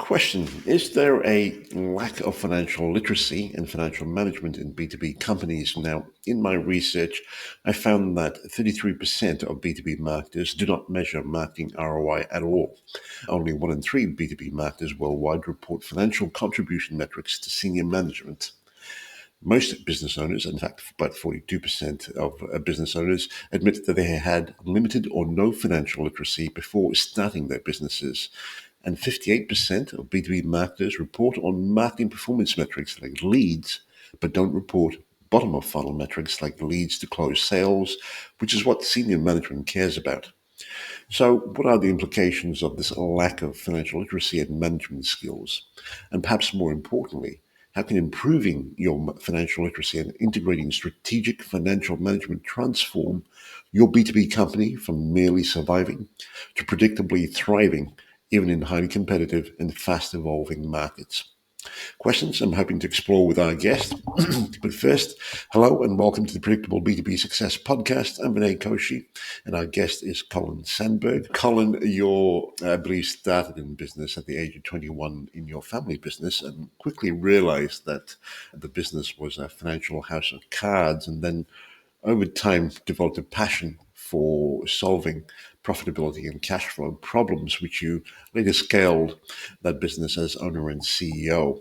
Question: is there a lack of financial literacy and financial management in B2B companies? Now, in my research, I found that 33% of B2B marketers do not measure marketing ROI at all. Only 1 in 3 B2B marketers worldwide report financial contribution metrics to senior management. Most business owners, in fact, about 42% of business owners, admit that they had limited or no financial literacy before starting their businesses. And 58% of B2B marketers report on marketing performance metrics like leads, but don't report bottom of funnel metrics like leads to close sales, which is what senior management cares about. So, what are the implications of this lack of financial literacy and management skills? And perhaps more importantly, how can improving your financial literacy and integrating strategic financial management transform your B2B company from merely surviving to predictably thriving, even in highly competitive and fast evolving markets? Questions I'm hoping to explore with our guest. But first, hello and welcome to the Predictable B2B Success podcast. I'm Vinay Koshy, and our guest is Colin Sanburg. Colin, I believe, started in business at the age of 21 in your family business and quickly realized that the business was a financial house of cards, and then over time developed a passion for solving profitability and cash flow problems, which you later scaled that business as owner and CEO.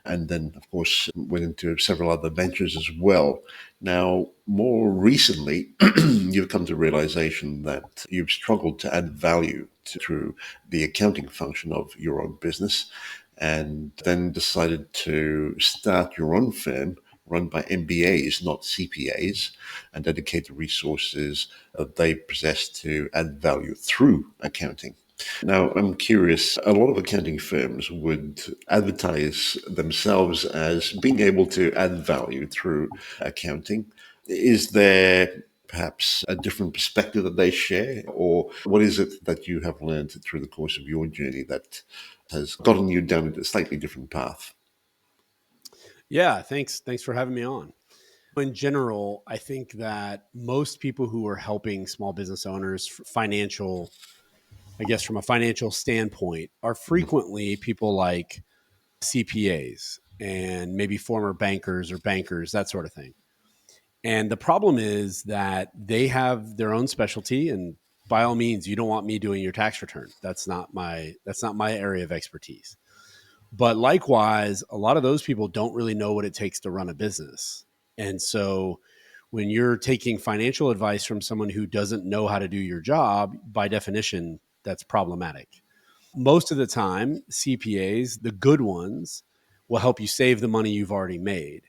And then, of course, went into several other ventures as well. Now, more recently, you've come to realization that you've struggled to add value through the accounting function of your own business, and then decided to start your own firm run by MBAs, not CPAs, and dedicate the resources that they possess to add value through accounting. Now, I'm curious, a lot of accounting firms would advertise themselves as being able to add value through accounting. Is there perhaps a different perspective that they share, or what is it that you have learned through the course of your journey that has gotten you down a slightly different path? Yeah, thanks. Thanks for having me on. In general, I think that most people who are helping small business owners from a financial standpoint, are frequently people like CPAs and maybe former bankers, that sort of thing. And the problem is that they have their own specialty, and by all means, you don't want me doing your tax return. That's not my area of expertise. But likewise, a lot of those people don't really know what it takes to run a business. And so when you're taking financial advice from someone who doesn't know how to do your job, by definition, that's problematic. Most of the time, CPAs, the good ones, will help you save the money you've already made.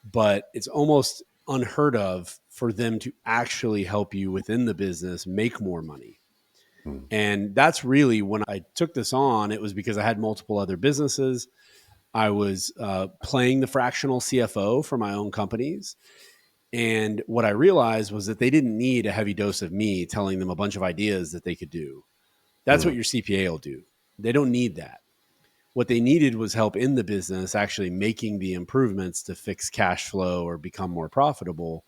But it's almost unheard of for them to actually help you within the business make more money. And that's really when I took this on, it was because I had multiple other businesses. I was playing the fractional CFO for my own companies. And what I realized was that they didn't need a heavy dose of me telling them a bunch of ideas that they could do. That's what your CPA will do. They don't need that. What they needed was help in the business, actually making the improvements to fix cash flow or become more profitable.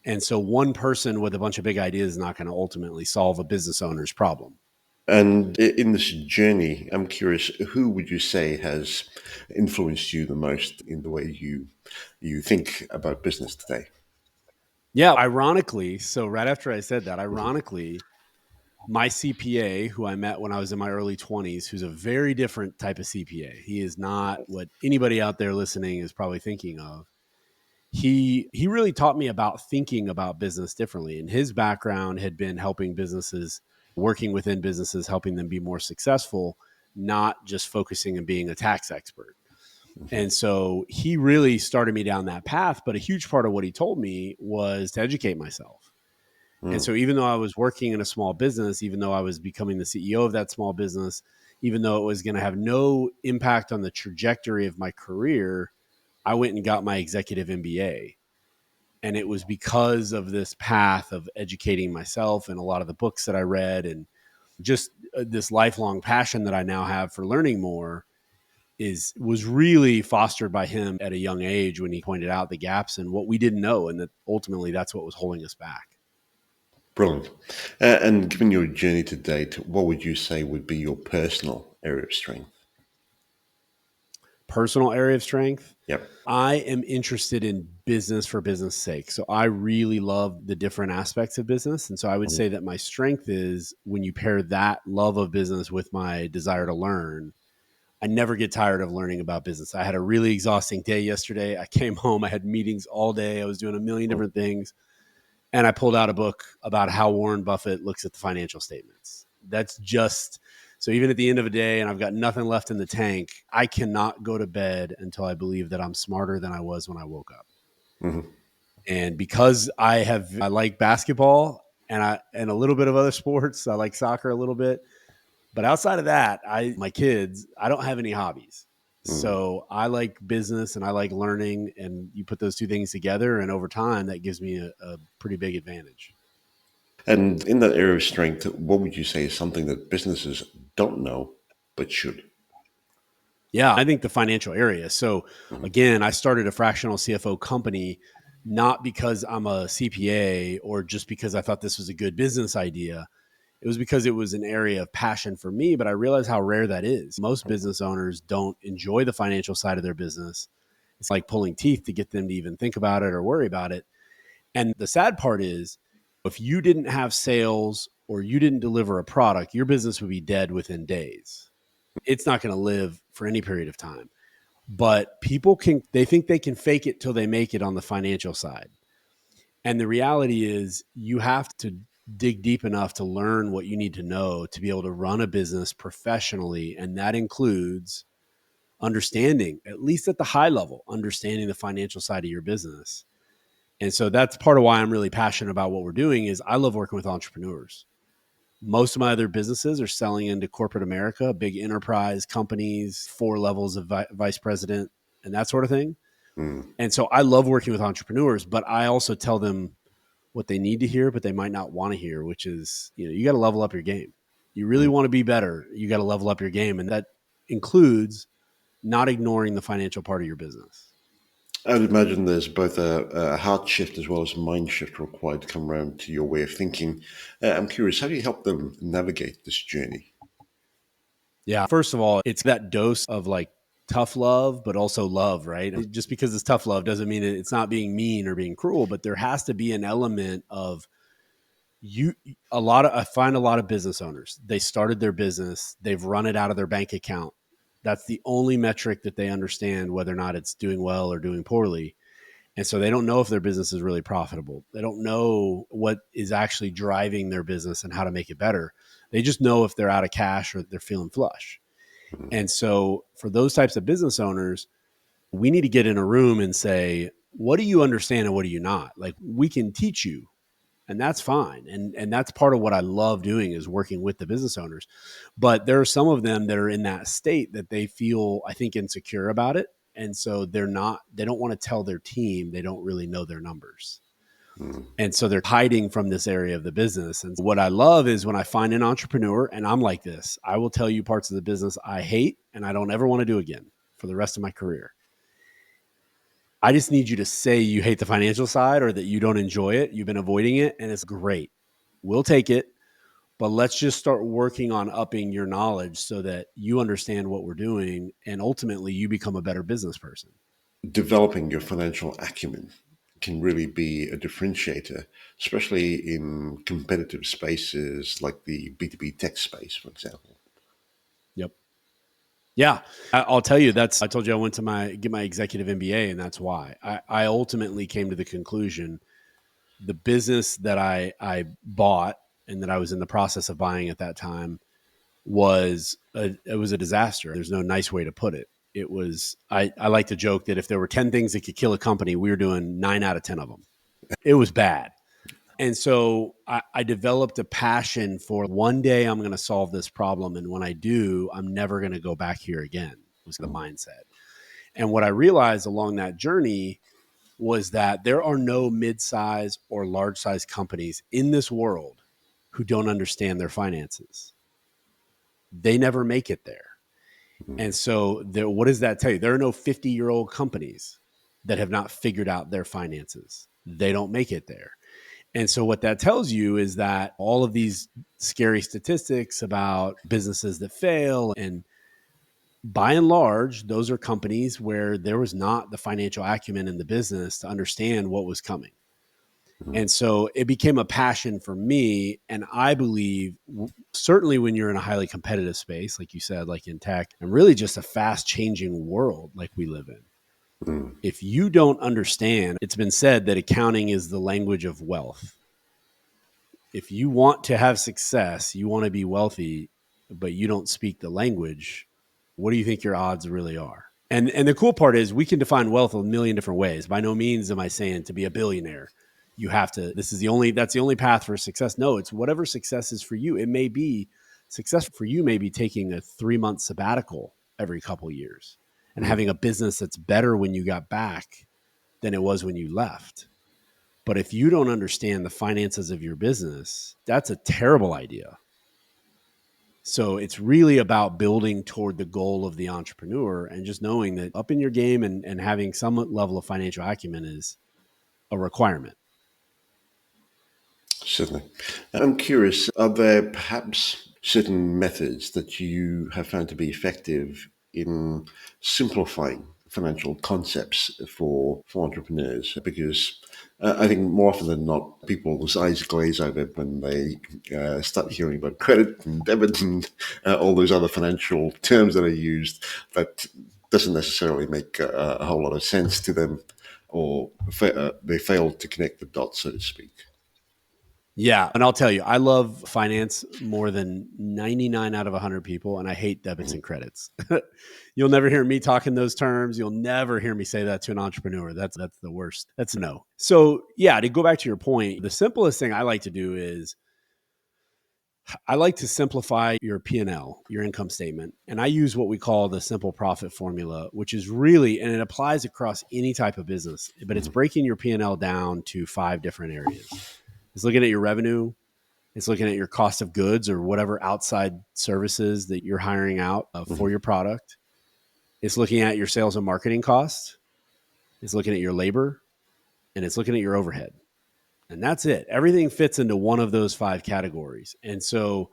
And so one person with a bunch of big ideas is not going to ultimately solve a business owner's problem. And in this journey, I'm curious, who would you say has influenced you the most in the way you think about business today? Yeah, ironically, so right after I said that, my CPA, who I met when I was in my early 20s, who's a very different type of CPA. He is not what anybody out there listening is probably thinking of. He really taught me about thinking about business differently. And his background had been helping businesses, working within businesses, helping them be more successful, not just focusing on being a tax expert. And so he really started me down that path. But a huge part of what he told me was to educate myself. And so even though I was working in a small business, even though I was becoming the CEO of that small business, even though it was going to have no impact on the trajectory of my career, I went and got my executive MBA. And it was because of this path of educating myself and a lot of the books that I read and just this lifelong passion that I now have for learning more was really fostered by him at a young age when he pointed out the gaps and what we didn't know. And that ultimately that's what was holding us back. Brilliant. And given your journey to date, what would you say would be your personal area of strength? personal area of strength, Yep. I am interested in business for business sake. So I really love the different aspects of business. And so I would Mhm. say that my strength is when you pair that love of business with my desire to learn, I never get tired of learning about business. I had a really exhausting day yesterday. I came home, I had meetings all day. I was doing a million different things. And I pulled out a book about how Warren Buffett looks at the financial statements. That's just so even at the end of a day and I've got nothing left in the tank, I cannot go to bed until I believe that I'm smarter than I was when I woke up. Mhm. And because I like basketball and a little bit of other sports, I like soccer a little bit. But outside of that, my kids, I don't have any hobbies. Mhm. So I like business and I like learning, and you put those two things together, and over time, that gives me a pretty big advantage. And in that area of strength, what would you say is something that businesses don't know but should? Yeah, I think the financial area. So Mhm. again, I started a fractional CFO company not because I'm a CPA or just because I thought this was a good business idea. It was because it was an area of passion for me, but I realized how rare that is. Most business owners don't enjoy the financial side of their business. It's like pulling teeth to get them to even think about it or worry about it. And the sad part is, if you didn't have sales or you didn't deliver a product, your business would be dead within days. It's not going to live for any period of time. But they think they can fake it till they make it on the financial side. And the reality is, you have to dig deep enough to learn what you need to know to be able to run a business professionally. And that includes understanding, at least at the high level, understanding the financial side of your business. And so that's part of why I'm really passionate about what we're doing is I love working with entrepreneurs. Most of my other businesses are selling into corporate America, big enterprise companies, 4 levels of vice president and that sort of thing. Mhm. And so I love working with entrepreneurs, but I also tell them what they need to hear, but they might not want to hear, which is, you got to level up your game. You really want to be better. You got to level up your game. And that includes not ignoring the financial part of your business. I would imagine there's both a heart shift as well as a mind shift required to come around to your way of thinking. I'm curious, how do you help them navigate this journey? Yeah. First of all, it's that dose of like tough love, but also love, right? Just because it's tough love doesn't mean it's not being mean or being cruel, but there has to be an element of you I find a lot of business owners, they started their business, they've run it out of their bank account. That's the only metric that they understand, whether or not it's doing well or doing poorly. And so they don't know if their business is really profitable. They don't know what is actually driving their business and how to make it better. They just know if they're out of cash or they're feeling flush. And so for those types of business owners, we need to get in a room and say, what do you understand and what do you not? Like, we can teach you, and that's fine. And that's part of what I love doing is working with the business owners. But there are some of them that are in that state that they feel, I think, insecure about it. And so they don't want to tell their team they don't really know their numbers. Mhm. And so they're hiding from this area of the business. And what I love is when I find an entrepreneur, and I'm like this, I will tell you parts of the business I hate and I don't ever want to do again for the rest of my career. I just need you to say you hate the financial side or that you don't enjoy it. You've been avoiding it, and it's great. We'll take it, but let's just start working on upping your knowledge so that you understand what we're doing and ultimately you become a better business person. Developing your financial acumen can really be a differentiator, especially in competitive spaces like the B2B tech space, for example. Yep. Yeah. I'll tell you, I told you I went to get my executive MBA, and that's why I ultimately came to the conclusion the business that I bought and that I was in the process of buying at that time it was a disaster. There's no nice way to put it. It was I like to joke that if there were 10 things that could kill a company, we were doing 9 out of 10 of them. It was bad. And so I developed a passion for one day I'm going to solve this problem. And when I do, I'm never going to go back here again, was the mindset. And what I realized along that journey was that there are no mid-size or large-size companies in this world who don't understand their finances. They never make it there. And so what does that tell you? There are no 50-year-old companies that have not figured out their finances. They don't make it there. And so what that tells you is that all of these scary statistics about businesses that fail and By and large, those are companies where there was not the financial acumen in the business to understand what was coming. Mhm. And so it became a passion for me. And I believe, certainly when you're in a highly competitive space, like you said, like in tech, and really just a fast changing world like we live in, Mhm. if you don't understand, it's been said that accounting is the language of wealth. If you want to have success, you want to be wealthy, but you don't speak the language, what do you think your odds really are? And the cool part is we can define wealth a million different ways. By no means am I saying to be a billionaire, you have to, this is the only, that's the only path for success. No, it's whatever success is for you. It may be success for you, maybe taking a 3 month sabbatical every couple of years and Mhm. having a business that's better when you got back than it was when you left. But if you don't understand the finances of your business, that's a terrible idea. So it's really about building toward the goal of the entrepreneur and just knowing that up in your game and having some level of financial acumen is a requirement. Certainly. I'm curious, are there perhaps certain methods that you have found to be effective in simplifying financial concepts for entrepreneurs? Because I think more often than not, people's eyes glaze over when they start hearing about credit and debit and all those other financial terms that are used that doesn't necessarily make a whole lot of sense to them, or they fail to connect the dots, so to speak. Yeah. And I'll tell you, I love finance more than 99 out of 100 people, and I hate debits and credits. You'll never hear me talk in those terms. You'll never hear me say that to an entrepreneur. That's the worst. That's a no. So, yeah, to go back to your point, the simplest thing I like to do is I like to simplify your P&L, your income statement. And I use what we call the simple profit formula, which is really, and it applies across any type of business, but it's breaking your P&L down to 5 different areas. It's looking at your revenue. It's looking at your cost of goods or whatever outside services that you're hiring out for Mhm. your product. It's looking at your sales and marketing costs. It's looking at your labor, and it's looking at your overhead. And that's it. Everything fits into one of those 5 categories. And so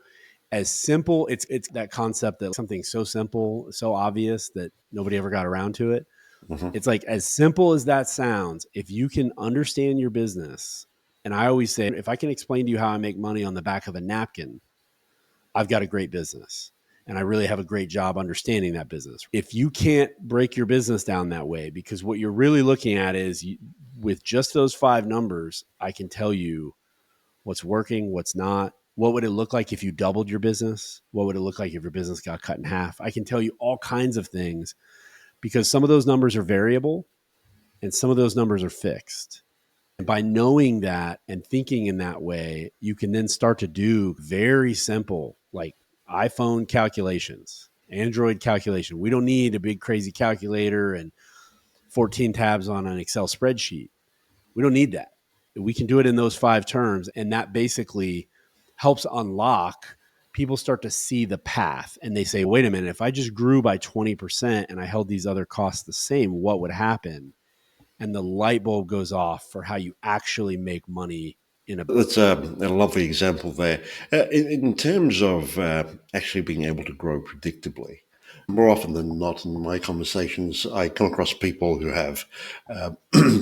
as simple, it's that concept that something so simple, so obvious that nobody ever got around to it. Mhm. It's like as simple as that sounds, if you can understand your business, and I always say, if I can explain to you how I make money on the back of a napkin, I've got a great business. And I really have a great job understanding that business. If you can't break your business down that way, because what you're really looking at is with just those 5 numbers, I can tell you what's working, what's not. What would it look like if you doubled your business? What would it look like if your business got cut in half? I can tell you all kinds of things because some of those numbers are variable and some of those numbers are fixed. And by knowing that and thinking in that way, you can then start to do very simple, like iPhone calculations, Android calculation. We don't need a big crazy calculator and 14 tabs on an Excel spreadsheet. We don't need that. We can do it in those 5 terms. And that basically helps unlock, people start to see the path and they say, wait a minute, if I just grew by 20% and I held these other costs the same, what would happen? And the light bulb goes off for how you actually make money in a That's a lovely example there. In terms of actually being able to grow predictably, more often than not in my conversations, I come across people who have uh,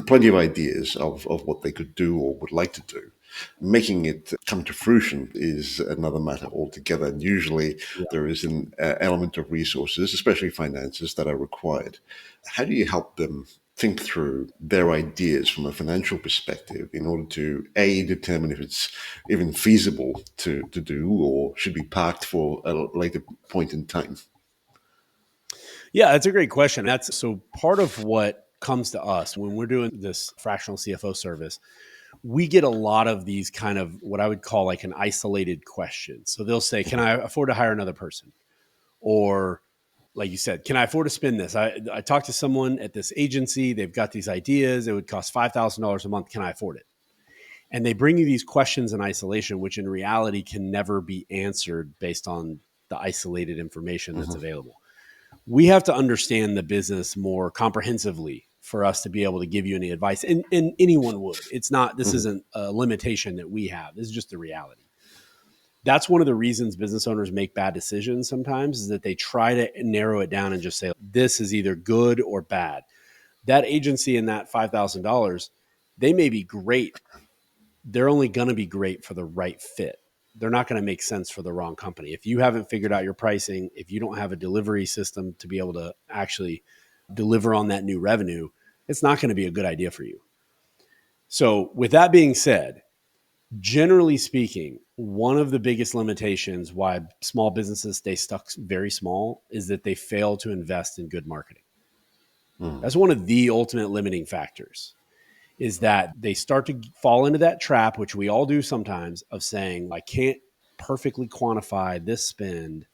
plenty of ideas of what they could do or would like to do. Making it come to fruition is another matter altogether. And usually yeah. there is an element of resources, especially finances, that are required. How do you help them think through their ideas from a financial perspective in order to A, determine if it's even feasible to do or should be parked for a later point in time? Yeah, that's a great question. That's so part of what comes to us when we're doing this fractional CFO service. We get a lot of these kind of what I would call like an isolated question. So they'll say, can I afford to hire another person? Or like you said, can I afford to spend this? I talked to someone at this agency. They've got these ideas. It would cost $5,000 a month. Can I afford it? And they bring you these questions in isolation, which in reality can never be answered based on the isolated information that's Mhm. available. We have to understand the business more comprehensively for us to be able to give you any advice. And anyone would. It's not, this Mhm. isn't a limitation that we have. This is just the reality. That's one of the reasons business owners make bad decisions sometimes, is that they try to narrow it down and just say, this is either good or bad. That agency and that $5,000, they may be great. They're only going to be great for the right fit. They're not going to make sense for the wrong company. If you haven't figured out your pricing, if you don't have a delivery system to be able to actually deliver on that new revenue, it's not going to be a good idea for you. So, with that being said, generally speaking, one of the biggest limitations why small businesses stay stuck very small is that they fail to invest in good marketing. Mm. That's one of the ultimate limiting factors, is that they start to fall into that trap, which we all do sometimes, of saying, I can't perfectly quantify this spend.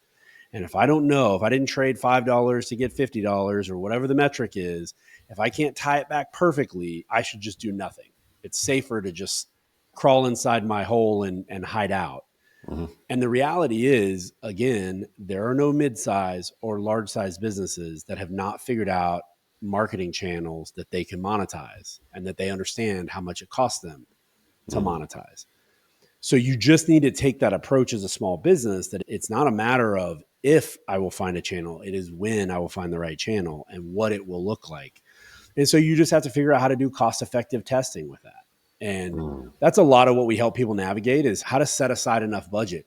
And if I don't know, if I didn't trade $5 to get $50 or whatever the metric is, if I can't tie it back perfectly, I should just do nothing. It's safer to just crawl inside my hole and hide out. Mm-hmm. And the reality is, again, there are no mid-size or large-size businesses that have not figured out marketing channels that they can monetize and that they understand how much it costs them to Mm. monetize. So you just need to take that approach as a small business, that it's not a matter of if I will find a channel, it is when I will find the right channel and what it will look like. And so you just have to figure out how to do cost-effective testing with that. And Mm. that's a lot of what we help people navigate, is how to set aside enough budget.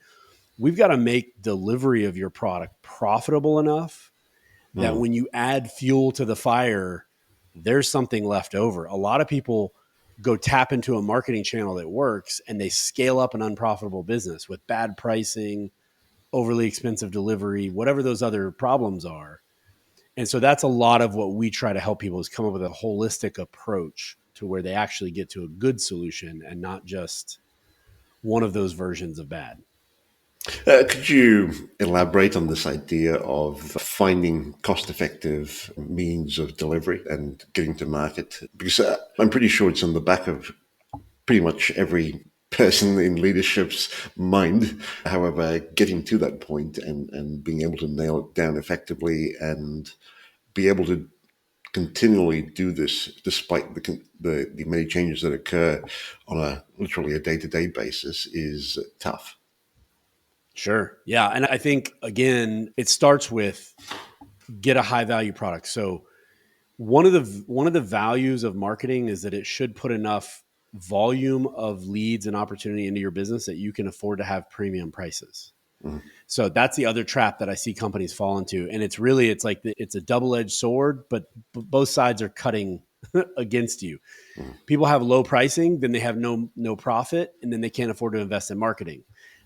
We've got to make delivery of your product profitable enough that Mm. when you add fuel to the fire, there's something left over. A lot of people go tap into a marketing channel that works and they scale up an unprofitable business with bad pricing, overly expensive delivery, whatever those other problems are. And so that's a lot of what we try to help people, is come up with a holistic approach to where they actually get to a good solution and not just one of those versions of bad. Could you elaborate on this idea of finding cost effective means of delivery and getting to market? Because I'm pretty sure it's on the back of pretty much every person in leadership's mind. However, getting to that point and being able to nail it down effectively and be able to continually do this despite the many changes that occur on a literally a day-to-day basis is tough. Sure. Yeah. And I think, again, it starts with get a high value product. So one of the values of marketing is that it should put enough volume of leads and opportunity into your business that you can afford to have premium prices. Mm. So that's the other trap that I see companies fall into. And it's like it's a double-edged sword, but both sides are cutting against you. Mm. People have low pricing, then they have no profit, and then they can't afford to invest in marketing.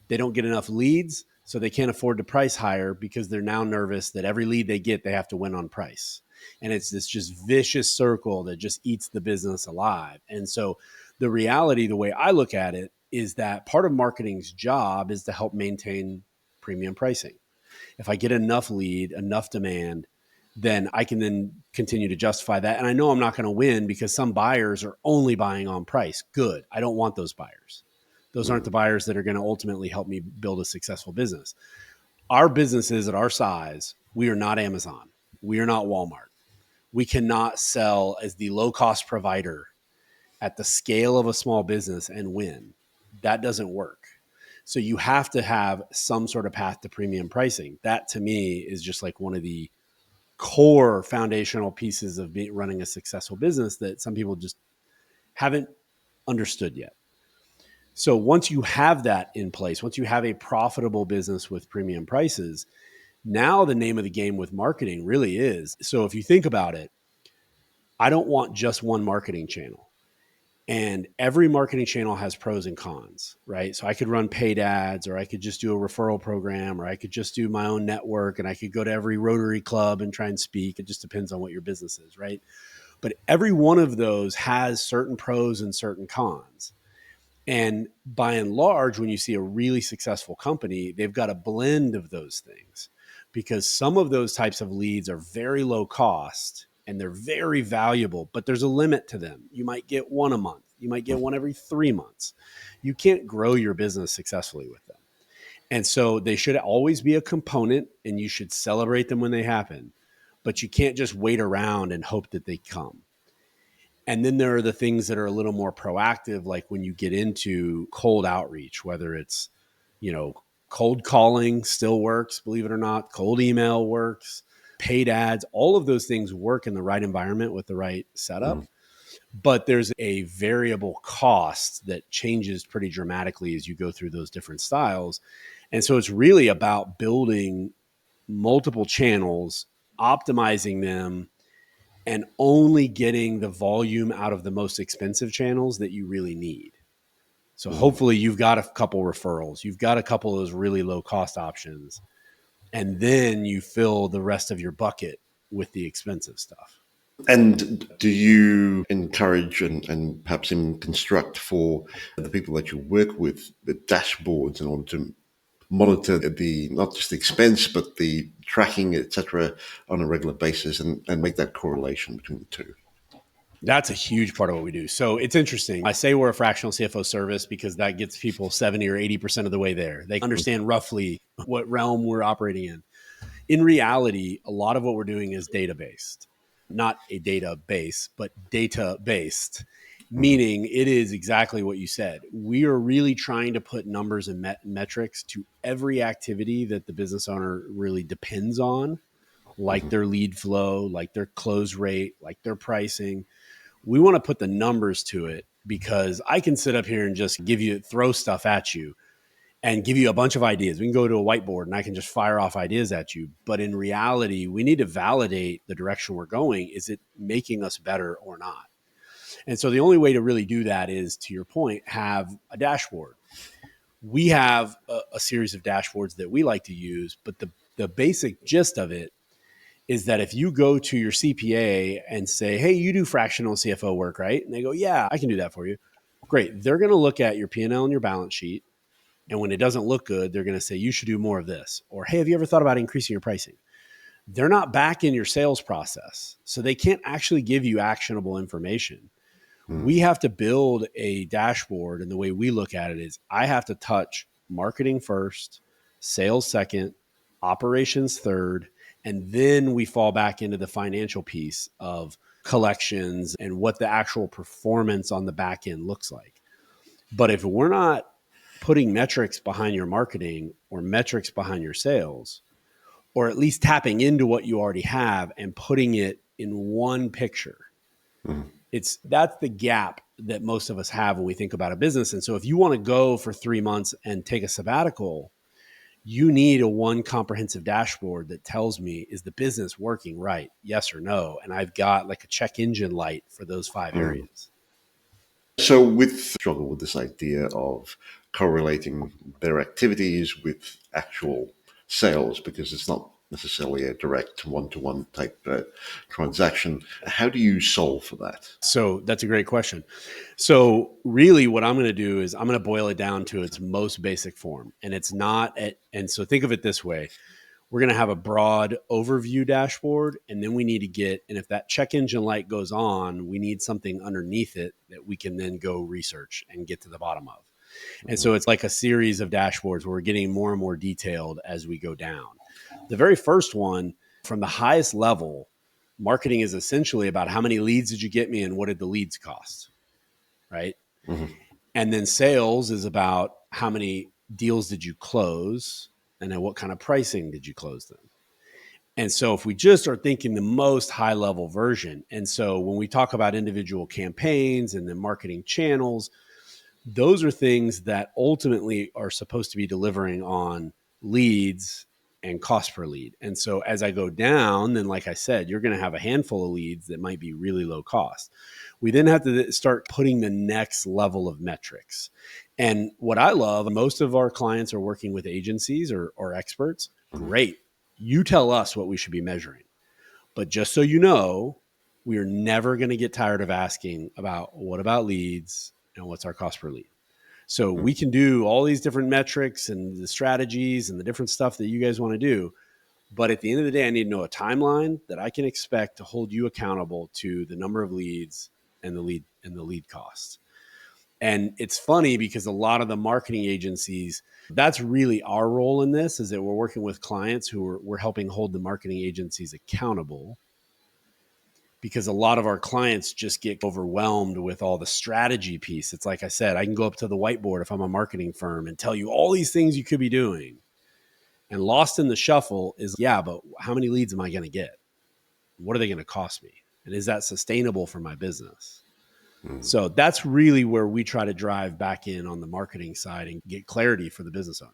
They don't get enough leads, so they can't afford to price higher because they're now nervous that every lead they get, they have to win on price. And it's this just vicious circle that just eats the business alive. And so the reality, the way I look at it, is that part of marketing's job is to help maintain premium pricing. If I get enough lead, enough demand, then I can then continue to justify that. And I know I'm not going to win because some buyers are only buying on price. Good. I don't want those buyers. Those aren't Mm. the buyers that are going to ultimately help me build a successful business. Our businesses at our size, we are not Amazon. We are not Walmart. We cannot sell as the low cost provider at the scale of a small business and win. That doesn't work. So you have to have some sort of path to premium pricing. That to me is just like one of the core foundational pieces of running a successful business that some people just haven't understood yet. So once you have that in place, once you have a profitable business with premium prices, now the name of the game with marketing really is. So if you think about it, I don't want just one marketing channel. And every marketing channel has pros and cons, right? So I could run paid ads, or I could just do a referral program, or I could just do my own network, and I could go to every Rotary Club and try and speak. It just depends on what your business is, right? But every one of those has certain pros and certain cons. And by and large, when you see a really successful company, they've got a blend of those things, because some of those types of leads are very low cost and they're very valuable, but there's a limit to them. You might get one a month. You might get one every 3 months. You can't grow your business successfully with them. And so they should always be a component, and you should celebrate them when they happen, but you can't just wait around and hope that they come. And then there are the things that are a little more proactive, like when you get into cold outreach, whether it's, Cold calling still works, believe it or not. Cold email works. Paid ads, all of those things work in the right environment with the right setup. But there's a variable cost that changes pretty dramatically as you go through those different styles. And so it's really about building multiple channels, optimizing them, and only getting the volume out of the most expensive channels that you really need. So hopefully you've got a couple referrals, you've got a couple of those really low cost options, and then you fill the rest of your bucket with the expensive stuff. And do you encourage and perhaps even construct for the people that you work with the dashboards in order to monitor the not just the expense but the tracking, etc., on a regular basis and make that correlation between the two? That's a huge part of what we do. So it's interesting. I say we're a fractional CFO service because that gets people 70 or 80% of the way there. They understand roughly what realm we're operating in. In reality, a lot of what we're doing is data based, not a database, but data based, meaning it is exactly what you said. We are really trying to put numbers and metrics to every activity that the business owner really depends on, like their lead flow, like their close rate, like their pricing. We want to put the numbers to it because I can sit up here and just throw stuff at you and give you a bunch of ideas. We can go to a whiteboard and I can just fire off ideas at you. But in reality, we need to validate the direction we're going. Is it making us better or not? And so the only way to really do that is, to your point, have a dashboard. We have a series of dashboards that we like to use, but the basic gist of it is that if you go to your CPA and say, hey, you do fractional CFO work, right? And they go, yeah, I can do that for you. Great. They're going to look at your P&L and your balance sheet. And when it doesn't look good, they're going to say, you should do more of this. Or, hey, have you ever thought about increasing your pricing? They're not back in your sales process. So they can't actually give you actionable information. We have to build a dashboard. And the way we look at it is I have to touch marketing first, sales second, operations third, and then we fall back into the financial piece of collections and what the actual performance on the back end looks like. But if we're not putting metrics behind your marketing or metrics behind your sales, or at least tapping into what you already have and putting it in one picture, that's the gap that most of us have when we think about a business. And so if you want to go for 3 months and take a sabbatical, you need a one comprehensive dashboard that tells me, is the business working right? Yes or no? And I've got like a check engine light for those 5 areas. So with struggle with this idea of correlating their activities with actual sales, because it's not necessarily a direct one-to-one type transaction. How do you solve for that? So that's a great question. So really what I'm going to do is I'm going to boil it down to its most basic form. And it's not, and so think of it this way. We're going to have a broad overview dashboard, and then we need to get, and if that check engine light goes on, we need something underneath it that we can then go research and get to the bottom of. And so it's like a series of dashboards where we're getting more and more detailed as we go down. The very first one, from the highest level, marketing is essentially about how many leads did you get me and what did the leads cost, right? And then sales is about how many deals did you close and then what kind of pricing did you close them. And so if we just are thinking the most high level version, and so when we talk about individual campaigns and then marketing channels, those are things that ultimately are supposed to be delivering on leads and cost per lead. And so as I go down, then like I said, you're going to have a handful of leads that might be really low cost. We then have to start putting the next level of metrics. And what I love, most of our clients are working with agencies or experts. Great. You tell us what we should be measuring. But just so you know, we are never going to get tired of asking about what about leads and what's our cost per lead. So we can do all these different metrics and the strategies and the different stuff that you guys want to do. But at the end of the day, I need to know a timeline that I can expect to hold you accountable to the number of leads and the lead costs. And it's funny because a lot of the marketing agencies, that's really our role in this, is that we're working with clients who we're helping hold the marketing agencies accountable, because a lot of our clients just get overwhelmed with all the strategy piece. It's like I said, I can go up to the whiteboard if I'm a marketing firm and tell you all these things you could be doing. And lost in the shuffle is, yeah, but how many leads am I going to get? What are they going to cost me? And is that sustainable for my business? So that's really where we try to drive back in on the marketing side and get clarity for the business owner.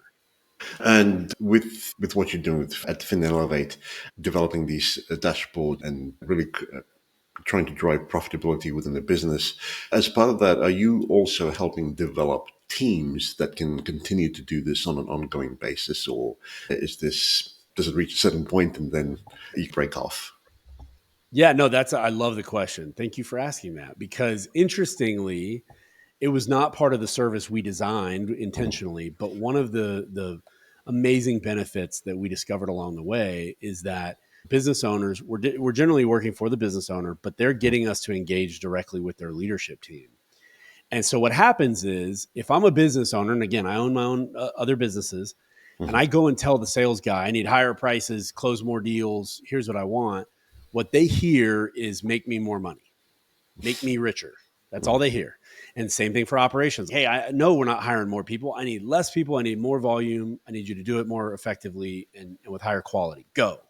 And with what you're doing at FinElevate, developing these dashboard and really trying to drive profitability within the business, as part of that, are you also helping develop teams that can continue to do this on an ongoing basis, or does it reach a certain point and then you break off? Yeah, no, I love the question. Thank you for asking that, because interestingly, it was not part of the service we designed intentionally, but one of the amazing benefits that we discovered along the way is that business owners, we're generally working for the business owner, but they're getting us to engage directly with their leadership team. And so what happens is, if I'm a business owner, and again, I own my own other businesses, and I go and tell the sales guy, I need higher prices, close more deals, here's what I want. What they hear is, make me more money, make me richer. That's all they hear. And same thing for operations. Hey, I know we're not hiring more people. I need less people. I need more volume. I need you to do it more effectively and with higher quality. Go.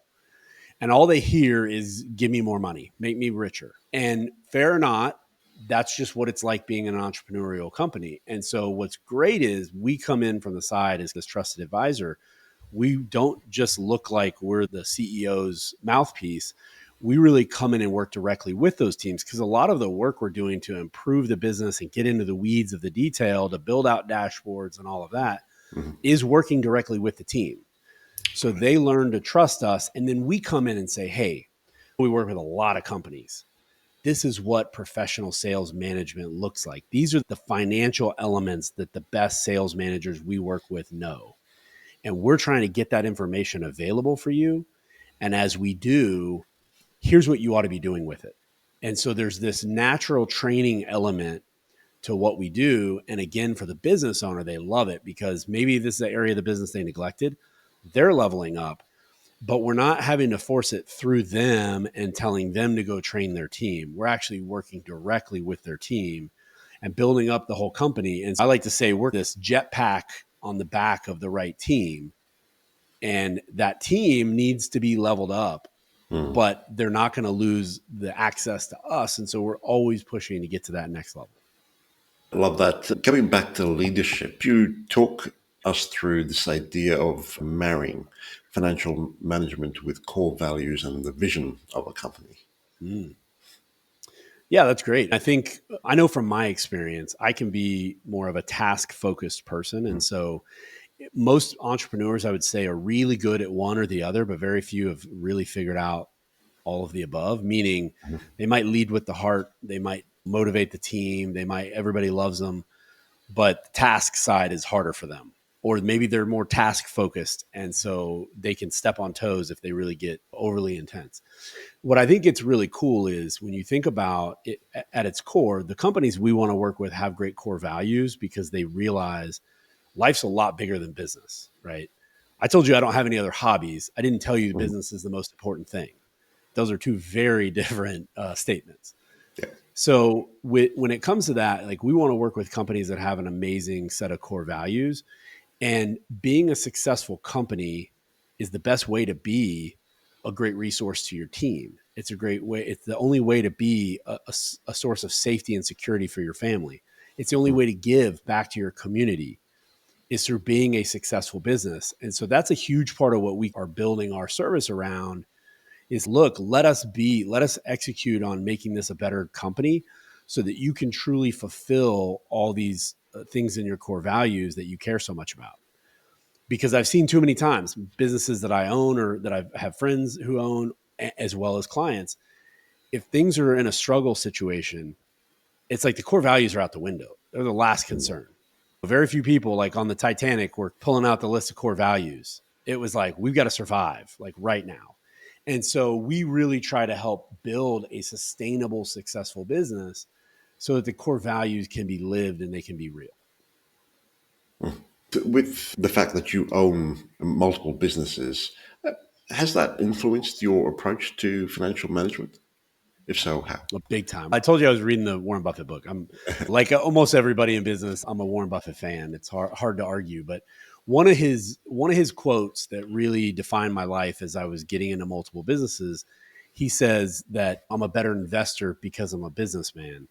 And all they hear is, give me more money, make me richer. And fair or not, that's just what it's like being an entrepreneurial company. And so what's great is we come in from the side as this trusted advisor. We don't just look like we're the CEO's mouthpiece. We really come in and work directly with those teams, because a lot of the work we're doing to improve the business and get into the weeds of the detail, to build out dashboards and all of that, is working directly with the team. So they learn to trust us. And then we come in and say, hey, we work with a lot of companies. This is what professional sales management looks like. These are the financial elements that the best sales managers we work with know. And we're trying to get that information available for you. And as we do, here's what you ought to be doing with it. And so there's this natural training element to what we do. And again, for the business owner, they love it, because maybe this is the area of the business they neglected. They're leveling up, but we're not having to force it through them and telling them to go train their team. We're actually working directly with their team and building up the whole company. And I like to say we're this jetpack on the back of the right team. And that team needs to be leveled up, but they're not going to lose the access to us. And so we're always pushing to get to that next level. I love that. Coming back to leadership, you talk us through this idea of marrying financial management with core values and the vision of a company. Mm. Yeah, that's great. I know from my experience, I can be more of a task focused person. And so most entrepreneurs, I would say, are really good at one or the other, but very few have really figured out all of the above, meaning they might lead with the heart. They might motivate the team. Everybody loves them, but the task side is harder for them. Or maybe they're more task focused. And so they can step on toes if they really get overly intense. What I think it's really cool is, when you think about it at its core, the companies we want to work with have great core values, because they realize life's a lot bigger than business, right? I told you I don't have any other hobbies. I didn't tell you business is the most important thing. Those are two very different statements. Yeah. So when it comes to that, like, we want to work with companies that have an amazing set of core values. And being a successful company is the best way to be a great resource to your team. It's a great way. It's the only way to be a source of safety and security for your family. It's the only way to give back to your community, is through being a successful business. And so that's a huge part of what we are building our service around is, look, let us execute on making this a better company, so that you can truly fulfill all these things in your core values that you care so much about. Because I've seen too many times businesses that I own or that I have friends who own, as well as clients, if things are in a struggle situation, it's like the core values are out the window. They're the last concern. Very few people, like on the Titanic, were pulling out the list of core values. It was like, we've got to survive, like, right now. And so we really try to help build a sustainable, successful business, so that the core values can be lived and they can be real. With the fact that you own multiple businesses, has that influenced your approach to financial management? If so, how? Big time. I told you I was reading the Warren Buffett book. I'm like almost everybody in business, I'm a Warren Buffett fan. It's hard to argue. But One of his quotes that really defined my life as I was getting into multiple businesses, he says that I'm a better investor because I'm a businessman.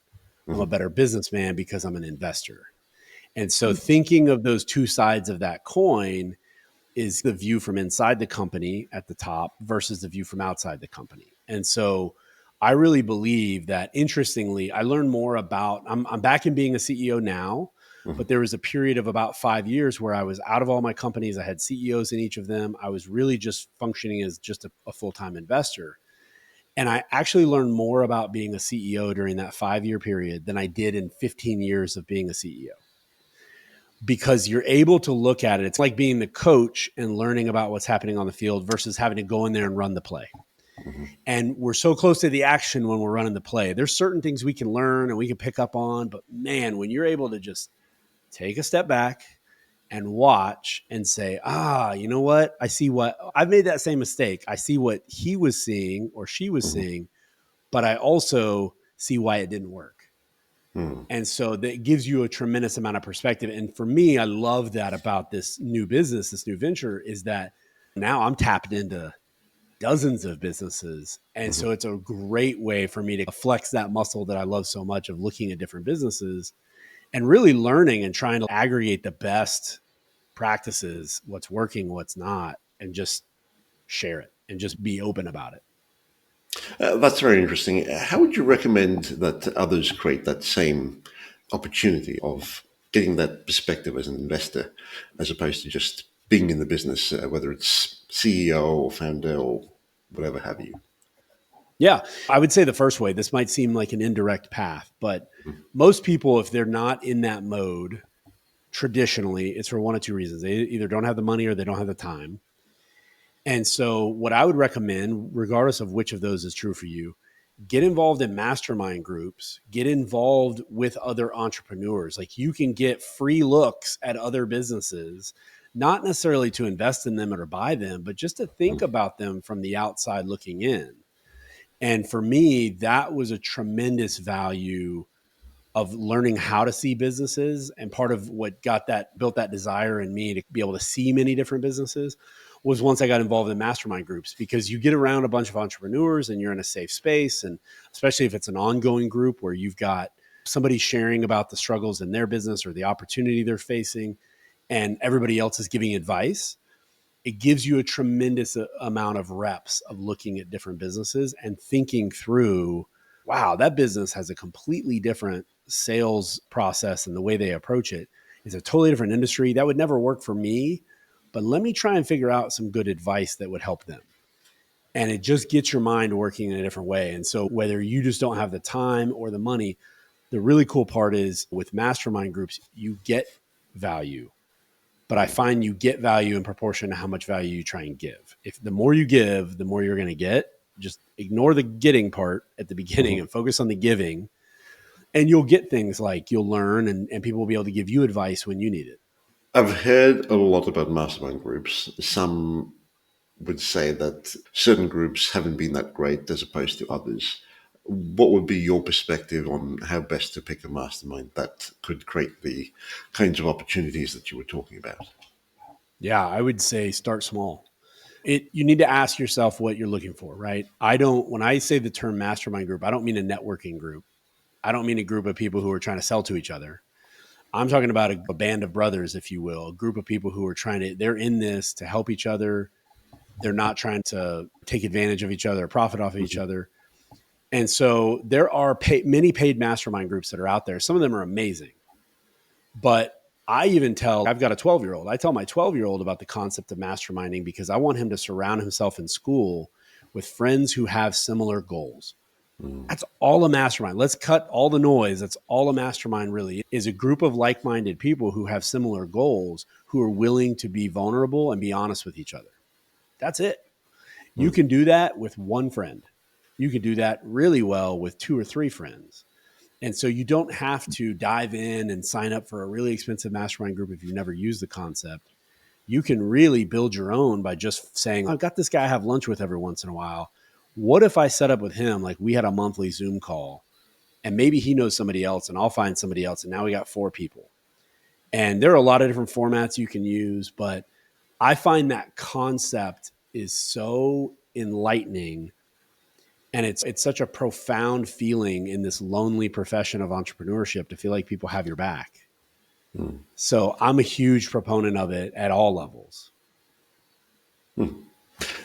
I'm a Mhm. better businessman because I'm an investor. And so thinking of those two sides of that coin is the view from inside the company at the top versus the view from outside the company. And so I really believe that, interestingly, I learned more about, I'm back in being a CEO now, but Mhm. there was a period of about 5 years where I was out of all my companies. I had CEOs in each of them. I was really just functioning as just a full-time investor. And I actually learned more about being a CEO during that 5 year period than I did in 15 years of being a CEO, because you're able to look at it. It's like being the coach and learning about what's happening on the field versus having to go in there and run the play. Mhm. And we're so close to the action when we're running the play. There's certain things we can learn and we can pick up on, but man, when you're able to just take a step back and watch and say, you know what? I see what I've made that same mistake. I see what he was seeing or she was Mhm. seeing, but I also see why it didn't work. Mhm. And so that gives you a tremendous amount of perspective. And for me, I love that about this new business, this new venture, is that now I'm tapped into dozens of businesses. And Mhm. so it's a great way for me to flex that muscle that I love so much of looking at different businesses and really learning and trying to aggregate the best practices, what's working, what's not, and just share it and just be open about it. That's very interesting. How would you recommend that others create that same opportunity of getting that perspective as an investor, as opposed to just being in the business, whether it's CEO or founder or whatever have you? Yeah, I would say the first way, this might seem like an indirect path, but most people, if they're not in that mode, traditionally, it's for one of two reasons. They either don't have the money or they don't have the time. And so, what I would recommend, regardless of which of those is true for you, get involved in mastermind groups, get involved with other entrepreneurs. Like, you can get free looks at other businesses, not necessarily to invest in them or buy them, but just to think about them from the outside looking in. And for me, that was a tremendous value of learning how to see businesses. And part of what got that built that desire in me to be able to see many different businesses was once I got involved in mastermind groups, because you get around a bunch of entrepreneurs and you're in a safe space. And especially if it's an ongoing group where you've got somebody sharing about the struggles in their business or the opportunity they're facing, and everybody else is giving advice, it gives you a tremendous amount of reps of looking at different businesses and thinking through, wow, that business has a completely different sales process, and the way they approach it is a totally different industry. That would never work for me, but let me try and figure out some good advice that would help them. And it just gets your mind working in a different way. And so, whether you just don't have the time or the money, the really cool part is with mastermind groups, you get value, but I find you get value in proportion to how much value you try and give. If the more you give, the more you're going to get. Just ignore the getting part at the beginning Mhm. and focus on the giving. And you'll get things like you'll learn, and people will be able to give you advice when you need it. I've heard a lot about mastermind groups. Some would say that certain groups haven't been that great as opposed to others. What would be your perspective on how best to pick a mastermind that could create the kinds of opportunities that you were talking about? Yeah, I would say start small. You need to ask yourself what you're looking for, right? I don't, when I say the term mastermind group, I don't mean a networking group. I don't mean a group of people who are trying to sell to each other. I'm talking about a band of brothers, if you will, a group of people who are they're in this to help each other. They're not trying to take advantage of each other, profit off of each Mhm. other. And so there are many paid mastermind groups that are out there. Some of them are amazing, but I've got a 12-year-old. I tell my 12-year-old about the concept of masterminding because I want him to surround himself in school with friends who have similar goals. Mm. That's all a mastermind. Let's cut all the noise. That's all a mastermind really is, a group of like-minded people who have similar goals, who are willing to be vulnerable and be honest with each other. That's it. You Mm. can do that with one friend. You can do that really well with two or three friends. And so you don't have to dive in and sign up for a really expensive mastermind group if you've never used the concept. You can really build your own by just saying, I've got this guy I have lunch with every once in a while. What if I set up with him, like we had a monthly Zoom call, and maybe he knows somebody else and I'll find somebody else. And now we got four people. And there are a lot of different formats you can use, but I find that concept is so enlightening, and it's such a profound feeling in this lonely profession of entrepreneurship to feel like people have your back. Mm. So I'm a huge proponent of it at all levels. Mm.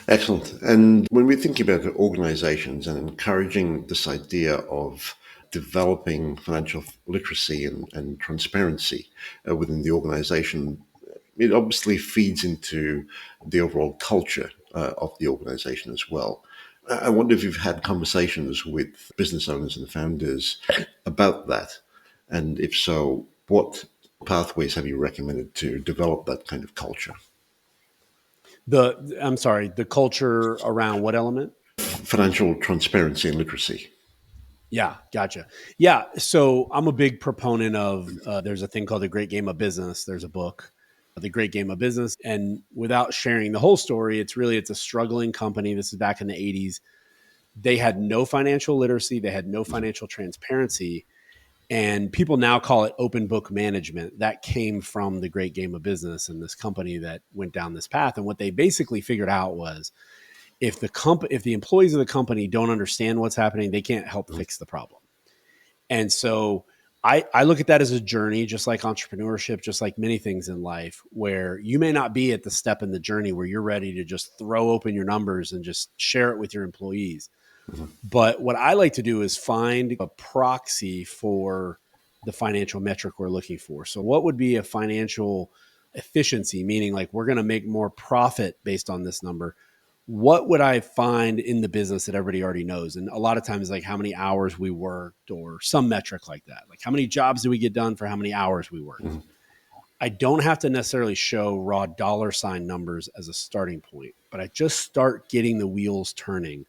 Excellent. And when we're thinking about organizations and encouraging this idea of developing financial literacy and transparency within the organization, it obviously feeds into the overall culture of the organization as well. I wonder if you've had conversations with business owners and founders about that. And if so, what pathways have you recommended to develop that kind of culture? I'm sorry, the culture around what element? Financial transparency and literacy. Yeah, gotcha. Yeah, so I'm a big proponent of there's a thing called The Great Game of Business. There's a book, The Great Game of Business, and without sharing the whole story, it's a struggling company. This is back in the 80s. They had no financial literacy, they had no financial transparency, and people now call it open book management. That came from The Great Game of Business and this company that went down this path. And what they basically figured out was if the employees of the company don't understand what's happening, they can't help fix the problem. And so I look at that as a journey, just like entrepreneurship, just like many things in life, where you may not be at the step in the journey where you're ready to just throw open your numbers and just share it with your employees. Mhm. But what I like to do is find a proxy for the financial metric we're looking for. So, what would be a financial efficiency, meaning like we're going to make more profit based on this number? What would I find in the business that everybody already knows? And a lot of times, like how many hours we worked or some metric like that. Like how many jobs did we get done for how many hours we worked? Mhm. I don't have to necessarily show raw dollar sign numbers as a starting point, but I just start getting the wheels turning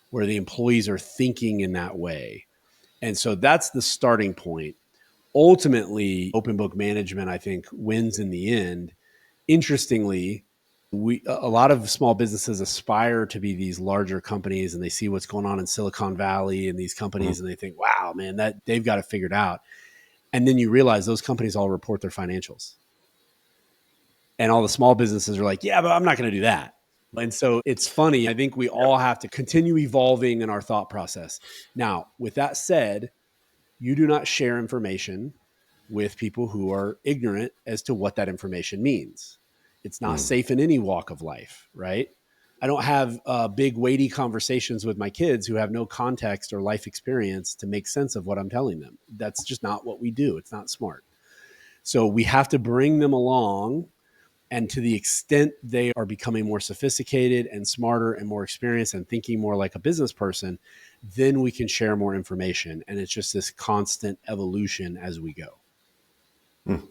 where the employees are thinking in that way. And so that's the starting point. Ultimately, open book management, I think, wins in the end. Interestingly, a lot of small businesses aspire to be these larger companies, and they see what's going on in Silicon Valley and these companies, Mhm. and they think, "Wow, man, that they've got it figured out." And then you realize those companies all report their financials, and all the small businesses are like, "Yeah, but I'm not going to do that." And so it's funny. I think we all have to continue evolving in our thought process. Now, with that said, you do not share information with people who are ignorant as to what that information means. It's not Mhm. safe in any walk of life, right? I don't have big, weighty conversations with my kids who have no context or life experience to make sense of what I'm telling them. That's just not what we do. It's not smart. So we have to bring them along. And to the extent they are becoming more sophisticated and smarter and more experienced and thinking more like a business person, then we can share more information. And it's just this constant evolution as we go. Mhm.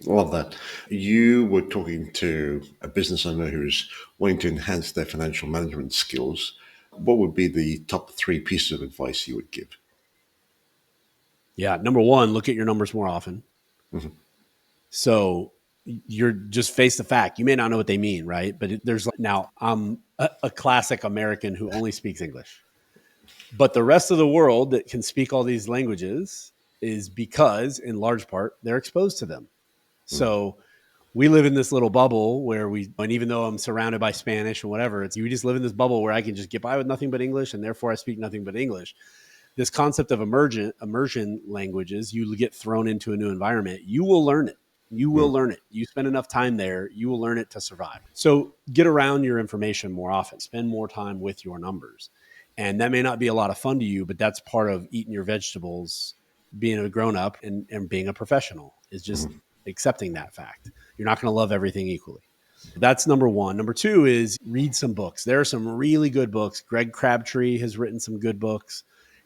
Love that. You were talking to a business owner who's wanting to enhance their financial management skills. What would be the top three pieces of advice you would give? Yeah. Number one, look at your numbers more often. Mhm. So you're just face the fact. You may not know what they mean, right? But there's like, now I'm a classic American who only speaks English. But the rest of the world that can speak all these languages is because, in large part, they're exposed to them. Mhm. So we live in this little bubble where and even though I'm surrounded by Spanish and whatever, you just live in this bubble where I can just get by with nothing but English, and therefore I speak nothing but English. This concept of immersion languages, you get thrown into a new environment, you will learn it. You will Mhm. learn it. You spend enough time there, you will learn it to survive. So get around your information more often. Spend more time with your numbers. And that may not be a lot of fun to you, but that's part of eating your vegetables, being a grown up and being a professional is just Mhm. accepting that fact. You're not going to love everything equally. That's number one. Number two is read some books. There are some really good books. Greg Crabtree has written some good books.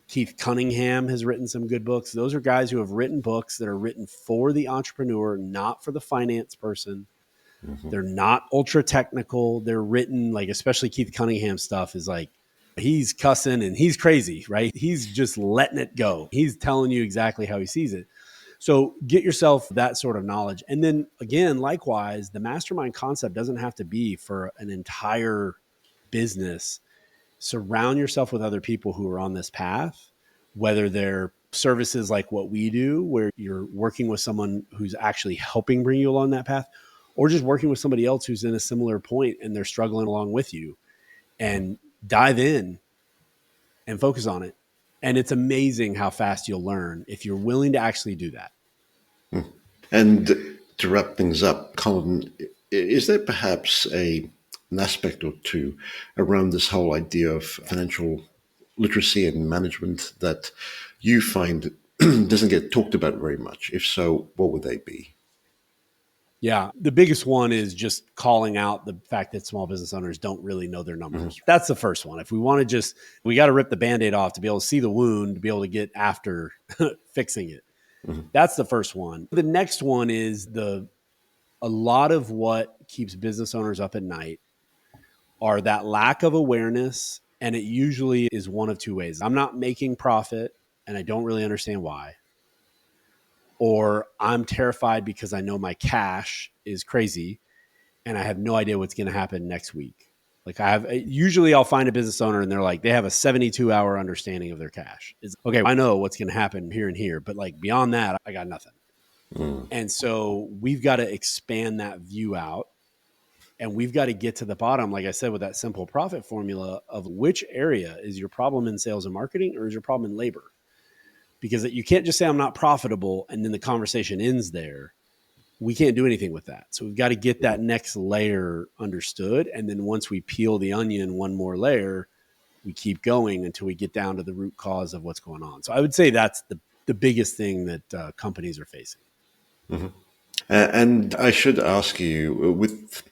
Keith Cunningham has written some good books. Those are guys who have written books that are written for the entrepreneur, not for the finance person. Mhm. They're not ultra technical. They're written like, especially Keith Cunningham stuff is like, he's cussing and he's crazy, right? He's just letting it go. He's telling you exactly how he sees it. So get yourself that sort of knowledge. And then again, likewise, the mastermind concept doesn't have to be for an entire business. Surround yourself with other people who are on this path whether they're services like what we do, where you're working with someone who's actually helping bring you along that path, or just working with somebody else who's in a similar point and they're struggling along with you, and dive in and focus on it. And it's amazing how fast you'll learn if you're willing to actually do that. And to wrap things up, Colin, is there perhaps an aspect or two around this whole idea of financial literacy and management that you find doesn't get talked about very much? If so, what would they be? Yeah. The biggest one is just calling out the fact that small business owners don't really know their Hmm. numbers. That's the first one. If we want to just, we got to rip the band aid off to be able to see the wound, to be able to get after fixing it. Hmm. That's the first one. The next one is a lot of what keeps business owners up at night are that lack of awareness. And it usually is one of two ways. I'm not making profit and I don't really understand why. Or I'm terrified because I know my cash is crazy and I have no idea what's going to happen next week. Like usually I'll find a business owner and they're like, they have a 72-hour understanding of their cash. It's okay. I know what's going to happen here and here, but like beyond that, I got nothing. Mm. And so we've got to expand that view out, and we've got to get to the bottom, like I said, with that simple profit formula of which area is your problem in sales and marketing, or is your problem in labor? Because you can't just say I'm not profitable and then the conversation ends there. We can't do anything with that. So we've got to get that next layer understood. And then once we peel the onion one more layer, we keep going until we get down to the root cause of what's going on. So I would say that's the biggest thing that companies are facing. Mhm. And I should ask you, with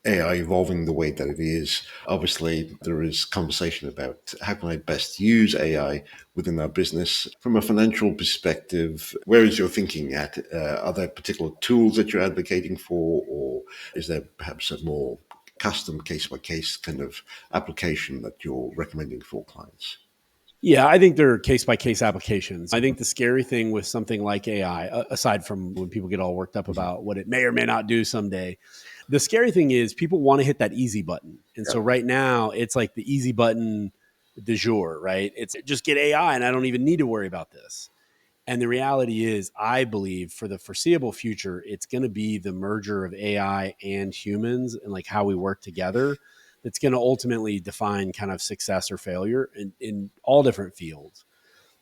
AI evolving the way that it is, obviously there is conversation about how can I best use AI within our business. From a financial perspective, where is your thinking at? Are there particular tools that you're advocating for, or is there perhaps a more custom case by case kind of application that you're recommending for clients? Yeah, I think they're case by case applications. I think the scary thing with something like AI, aside from when people get all worked up Mhm. about what it may or may not do someday, the scary thing is people want to hit that easy button. And Yeah. so right now it's like the easy button du jour, right? It's just get AI and I don't even need to worry about this. And the reality is, I believe for the foreseeable future, it's going to be the merger of AI and humans and like how we work together that's going to ultimately define kind of success or failure in all different fields.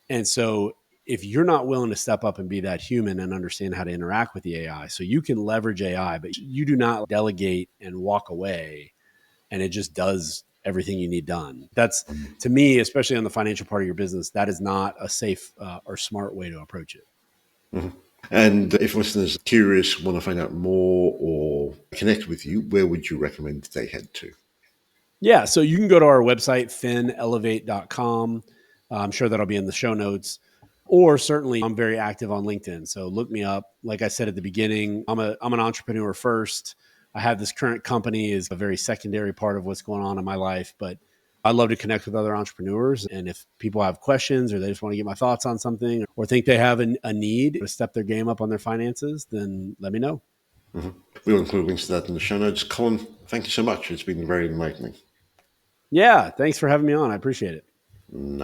And so, if you're not willing to step up and be that human and understand how to interact with the AI, so you can leverage AI, but you do not delegate and walk away and it just does everything you need done. That's, to me, especially on the financial part of your business, that is not a safe or smart way to approach it. Mhm. And if listeners are curious, want to find out more or connect with you, where would you recommend they head to? Yeah, so you can go to our website, finelevate.com. I'm sure that'll be in the show notes. Or certainly, I'm very active on LinkedIn. So look me up. Like I said at the beginning, I'm an entrepreneur first. I have this current company is a very secondary part of what's going on in my life, but I love to connect with other entrepreneurs. And if people have questions or they just want to get my thoughts on something or think they have a need to step their game up on their finances, then let me know. Mhm. We'll include links to that in the show notes. Colin, thank you so much. It's been very enlightening. Yeah, thanks for having me on. I appreciate it. No